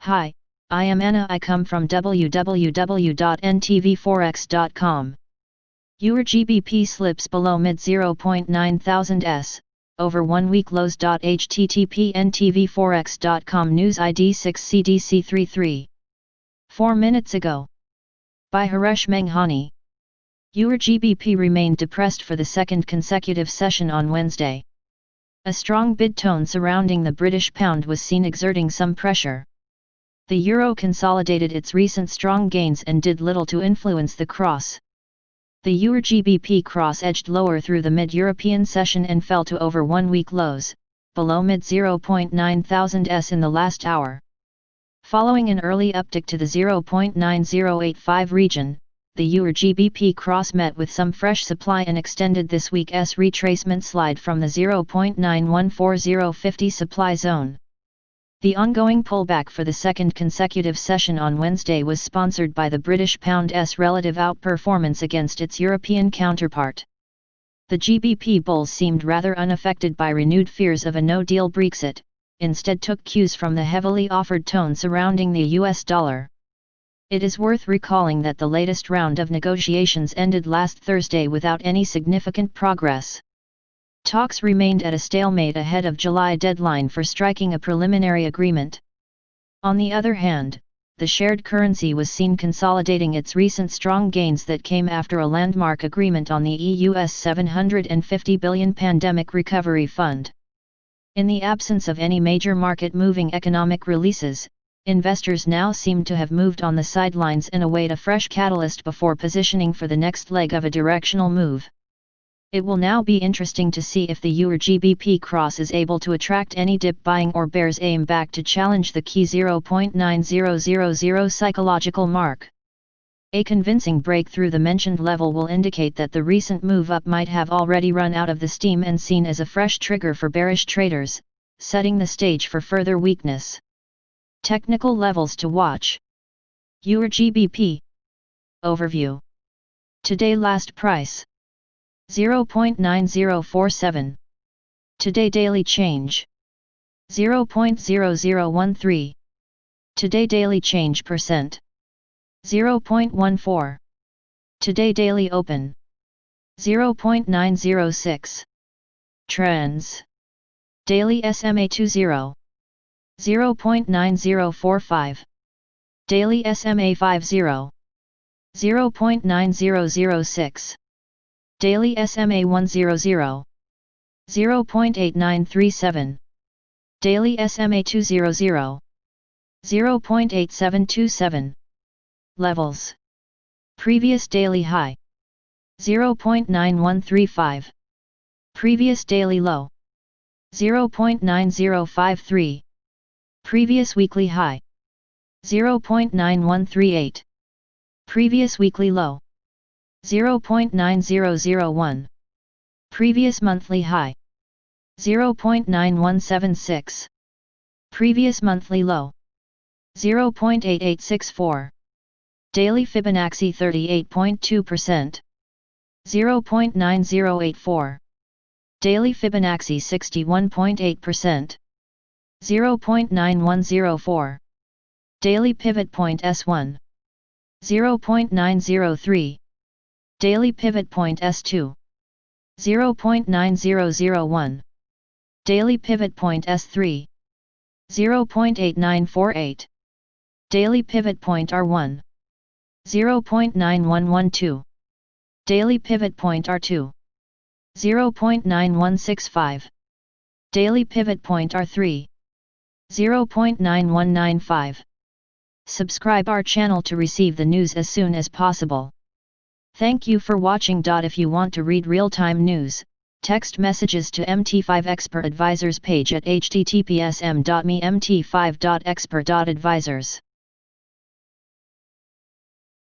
Hi, I am Anna. I come from www.ntvforex.com. EUR GBP slips below mid 0.9 thousand s, over 1 week lows. http ntvforex.com news ID 6CDC33. 4 minutes ago. By Haresh Menghani. EUR GBP remained depressed for the second consecutive session on Wednesday. A strong bid tone surrounding the British pound was seen exerting some pressure. The euro consolidated its recent strong gains and did little to influence the cross. The EUR GBP cross edged lower through the mid-European session and fell to over 1 week lows, below mid 0.9 thousand s in the last hour. Following an early uptick to the 0.9085 region, the EUR GBP cross met with some fresh supply and extended this week's retracement slide from the 0.914050 supply zone. The ongoing pullback for the second consecutive session on Wednesday was sponsored by the British pound's relative outperformance against its European counterpart. The GBP bulls seemed rather unaffected by renewed fears of a no-deal Brexit, instead took cues from the heavily offered tone surrounding the US dollar. It is worth recalling that the latest round of negotiations ended last Thursday without any significant progress. Talks remained at a stalemate ahead of July deadline for striking a preliminary agreement. On the other hand, the shared currency was seen consolidating its recent strong gains that came after a landmark agreement on the EU's $750 billion Pandemic Recovery Fund. In the absence of any major market-moving economic releases, investors now seem to have moved on the sidelines and await a fresh catalyst before positioning for the next leg of a directional move. It will now be interesting to see if the EUR GBP cross is able to attract any dip buying or bears aim back to challenge the key 0.9000 psychological mark. A convincing break through the mentioned level will indicate that the recent move up might have already run out of the steam and seen as a fresh trigger for bearish traders, setting the stage for further weakness. Technical levels to watch. EUR GBP Overview. Today last price 0.9047. Today daily change 0.0013. Today daily change percent 0.14. Today daily open 0.906. Trends. Daily SMA 20 0.9045. Daily SMA 50 0.9006. Daily SMA 100 0.8937. Daily SMA 200 0.8727. Levels. Previous daily high 0.9135. Previous daily low 0.9053. Previous weekly high 0.9138. Previous weekly low 0.9001. Previous monthly high 0.9176. Previous monthly low 0.8864. Daily Fibonacci 38.2%. 0.9084. Daily Fibonacci 61.8%. 0.9104. Daily Pivot Point S1. 0.903. Daily Pivot Point S2. 0.9001. Daily Pivot Point S3. 0.8948. Daily Pivot Point R1. 0.9112. Daily Pivot Point R2. 0.9165. Daily Pivot Point R3. 0.9195. Subscribe our channel to receive the news as soon as possible. Thank you for watching. If you want to read real-time news, text messages to MT5 Expert Advisors page at https://m.me/mt5.expert.advisors.